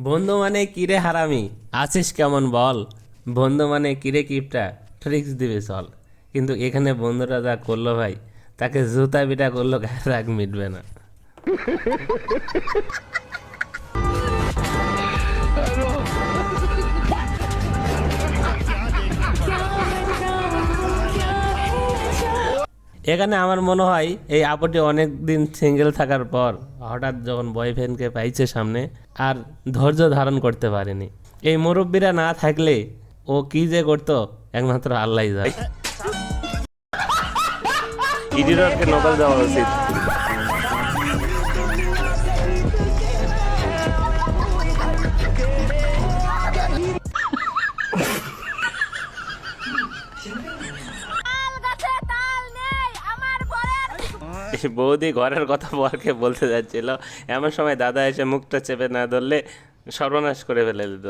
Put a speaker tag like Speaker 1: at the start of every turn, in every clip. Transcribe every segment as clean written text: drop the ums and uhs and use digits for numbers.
Speaker 1: বন্ধু মানে কিরে হারামি আছিস কেমন বল, বন্ধু মানে কিরে কিপটা ট্রিক্স দিবে চল। কিন্তু এখানে বন্ধুরা যা করলো ভাই, তাকে জুতা বিটা করলো গায়ে রাগ মিটবে না। এখানে আমার মনে হয় এই আপুটি অনেক দিন সিঙ্গেল থাকার পর হঠাৎ যখন বয়ফ্রেন্ডকে পাইছে সামনে, আর ধৈর্য ধারণ করতে পারেনি। এই মুরব্বীরা না থাকলে ও কি যে করতো একমাত্র আল্লাহ জানে। ইডিটরকে নকল দেওয়া উচিত। বৌদি ঘরের কথা বরকে বলতে যাচ্ছিল, এমন সময় দাদা এসে মুখটা চেপে না ধরলে সর্বনাশ করে ফেলে দিত।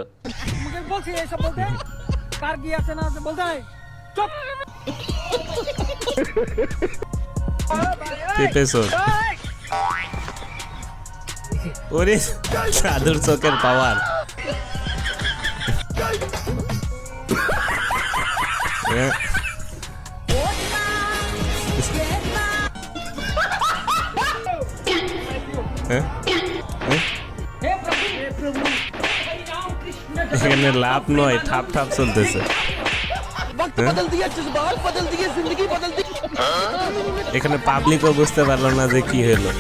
Speaker 1: ওরে সাধুর চোখের পাওয়ার। এখানে লাভ নয়, ঠাপ ঠাপ চলতেছে। এখানে পাবলিকও বুঝতে পারলো না যে কি হলো।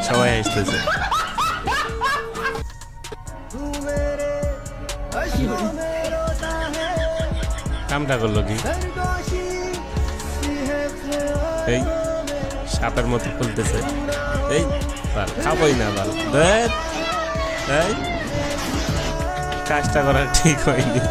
Speaker 1: সবাই আসতেছে। কামটা করলো কি? এই সাপের মতো খুলতেছে। এই খাবোই না বাল, কাজটা করা ঠিক হয়নি।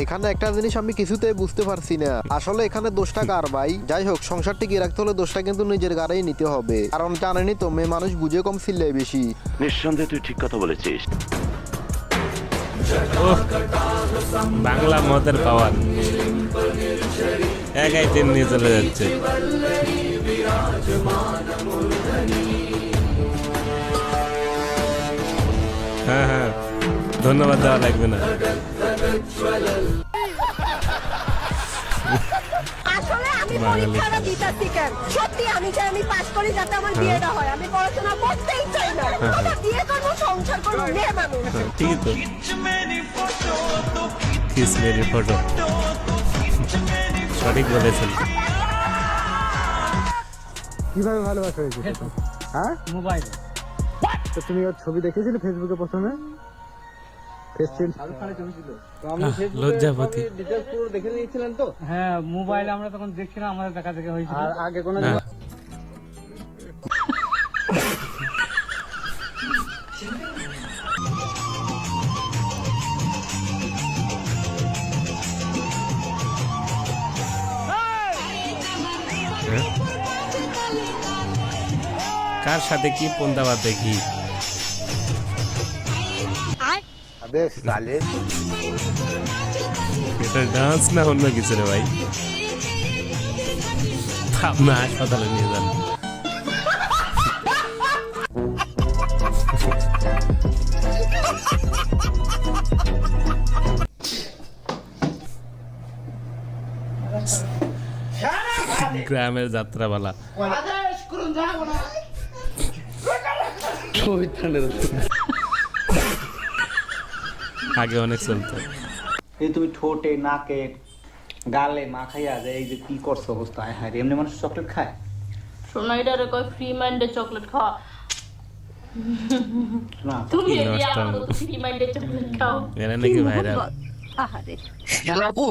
Speaker 2: এখানে একটা জিনিস আমি কিছুতে বুঝতে পারছি না, আসলে এখানে দোষটা কার ভাই? যাই হোক, সংসার টিকিয়ে রাখতে হলে দোষটা কিন্তু নিজের গাড়েই নিতে হবে, কারণ জানেনি তো মেয়ে মানুষ বুঝে কম চিল্লায় বেশি।
Speaker 3: নিঃসন্দেহে তুই ঠিক কথা বলেছিস।
Speaker 1: বাংলা মদের পাওয়ার একাই দিন নিয়ে চলে যাচ্ছে। হ্যাঁ হ্যাঁ, ধন্যবাদ দেওয়া লাগবে না।
Speaker 4: আসলে আমি পরীক্ষাটা দিতেছি কেন? সত্যি আমি চাই আমি পাস করি যাতে আমার বিয়েটা হয়। আমি পড়াশোনা করতেই চাই না। আমি বিয়ে করব, সংসার করব, মেয়ে মানুষ।
Speaker 1: ঠিক তো, কিস মেরি ফটো, সঠিক বলেছেন।
Speaker 5: কিভাবে ভালোবাসা হয়েছে? হ্যাঁ, মোবাইল। তো তুমি ওর ছবি দেখেছিলে ফেসবুকে প্রথমে?
Speaker 1: লজ্জাপতি।
Speaker 6: হ্যাঁ, মোবাইল আমরা তখন দেখছিলাম, আমাদের দেখা দেখে হয়েছিল।
Speaker 5: আর আগে কোনো
Speaker 1: কার সাথে কি পন্দাবাদ দেখি? এটা ডান্স না অন্য কিছু রে ভাই? না, হাসপাতালে নিয়ে যান। গ্রামের যাত্রাপালা আগে অনেক চলতো।
Speaker 7: এই তুমি ঠোঁটে, নাকে, গালে মাখাইয়া যে এই যে কি করছো অবস্থা? হ্যাঁ, এমনি মানুষ চকলেট খায়?
Speaker 8: শোনা, এটা রে কয় ফ্রি মাইন্ডে চকলেট খাওয়া।
Speaker 7: না
Speaker 8: তুমি ফ্রি মাইন্ডে চকলেট খাও।
Speaker 1: এরা নাকি ভাইরাল।
Speaker 9: হ্যালো আপু,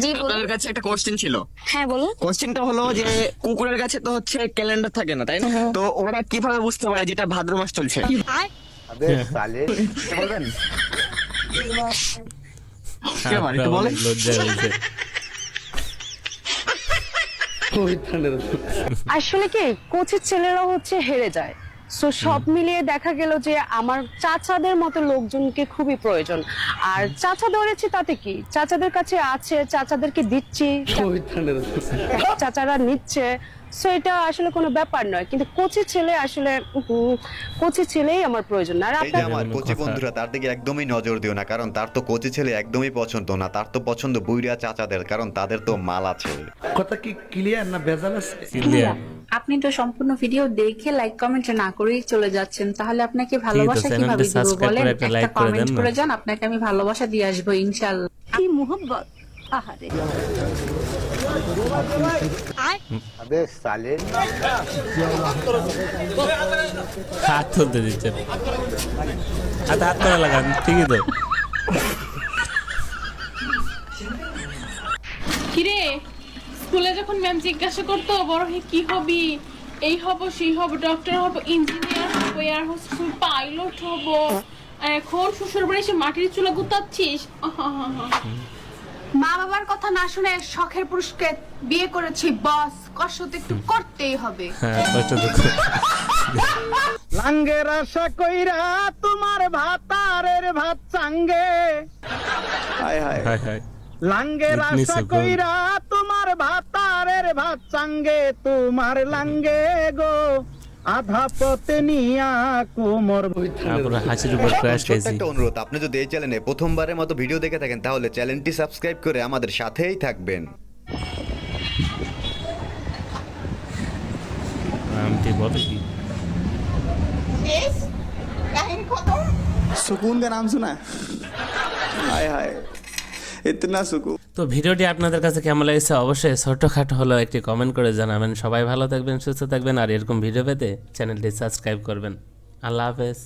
Speaker 4: জি বলুন।
Speaker 9: আপনার কাছে একটা কোশ্চেন ছিল।
Speaker 4: হ্যাঁ বলুন।
Speaker 9: কোশ্চেনটা হলো যে কুকুরের কাছে তো হচ্ছে ক্যালেন্ডার থাকে না, তাই না? তো ওরা কিভাবে বুঝতে পারে যেটা ভাদ্র মাস চলছে? বলবেন? কেমন একটু বলে?
Speaker 1: অনেক লজ্জা হয়েছে।
Speaker 4: আসলে কি কোচের ছেলেরা হচ্ছে হেরে যায়, সো সব মিলিয়ে দেখা গেল যে আমার চাচাদের মতো লোকজনকে খুবই প্রয়োজন। আর চাচা ধরেছি তাতে কি, চাচাদের কাছে আছে, চাচাদেরকে দিচ্ছি, চাচারা নিচ্ছে, সো এটা আসলে কোনো ব্যাপার নয়। কিন্তু কোচের ছেলে আসলে কোচের ছেলেই আমার প্রয়োজন না। আর
Speaker 10: এই যে
Speaker 4: আপনার
Speaker 10: আমার কোচি বন্ধুরা, তার দিকে একদমই নজর দিও না, কারণ তার তো কোচি ছেলে একদমই পছন্দ না, তার তো পছন্দ বুইড়া চাচাদের, কারণ তাদের তো মাল আছে।
Speaker 5: কথা কি ক্লিয়ার না ভেজাল আছে?
Speaker 1: Clear?
Speaker 11: আপনি তো সম্পূর্ণ ভিডিও দেখে লাইক কমেন্ট না করেই চলে যাচ্ছেন, তাহলে আপনাকে ভালোবাসা
Speaker 1: চ্যানেলটি
Speaker 11: কিভাবে দিব
Speaker 1: সাবস্ক্রাইব
Speaker 11: বলেন?
Speaker 1: করে একটা
Speaker 11: একটা
Speaker 1: লাইক করে দেন
Speaker 11: কমেন্ট
Speaker 1: না।
Speaker 11: করে যান, আপনাকে আমি ভালোবাসা দিয়ে আসবো ইনশাআল্লাহ।
Speaker 4: কি মোহব্বত, আহারে।
Speaker 1: হাত তুলতে দিচ্ছেন, হাত করে লাগান, ঠিকই তো।
Speaker 8: কিরে, স্কুলে যখন ম্যাম জিজ্ঞাসা করতো বড় হয়ে কি হবি, এই হব সেই হব, ডক্টর হব, ইঞ্জিনিয়ার হব, এয়ার হোস্টেস, পাইলট হব, আর এখন শ্বশুর বাড়ি এসে মাটির চুলা গুতাচ্ছিস।
Speaker 11: মা বাবার কথা না শুনে শখের পুরুষকে বিয়ে করেছি বস, কষ্ট তো একটু করতেই হবে।
Speaker 1: হ্যাঁ, কষ্ট দুঃখ।
Speaker 5: লাঙ্গের আশা কইরা তোমার ভাতারের ভাত চাঙ্গে,
Speaker 10: হায় হায়।
Speaker 1: হায় হায়।
Speaker 5: লাঙ্গের
Speaker 1: ইতনি
Speaker 5: আশা
Speaker 1: সুকুন।
Speaker 5: কইরা তোমার ভাতারের ভাত চাঙ্গে, তোমার লাঙ্গে গো আধা পথে নিয়া কোমর
Speaker 1: তারপরে হাসির উপর ক্র্যাশ
Speaker 10: ছোট্ট
Speaker 1: খাইছি।
Speaker 10: একটা অনুরোধ, আপনি যদি এই চ্যানেলে প্রথমবারের মতো ভিডিও দেখে থাকেন তাহলে চ্যানেলটি সাবস্ক্রাইব করে আমাদের সাথেই থাকবেন।
Speaker 1: আমটি বলে কি?
Speaker 9: सुकून का नाम सुना है? हाय हाय इतना सुकून।
Speaker 1: তো ভিডিওটি আপনাদের কাছে কেমন লেগেছে অবশ্যই ছোটখাটো হলেও একটি কমেন্ট করে জানাবেন। সবাই ভালো থাকবেন, সুস্থ থাকবেন, আর এরকম ভিডিও পেতে চ্যানেলটি সাবস্ক্রাইব করবেন। আল্লাহ হাফেজ।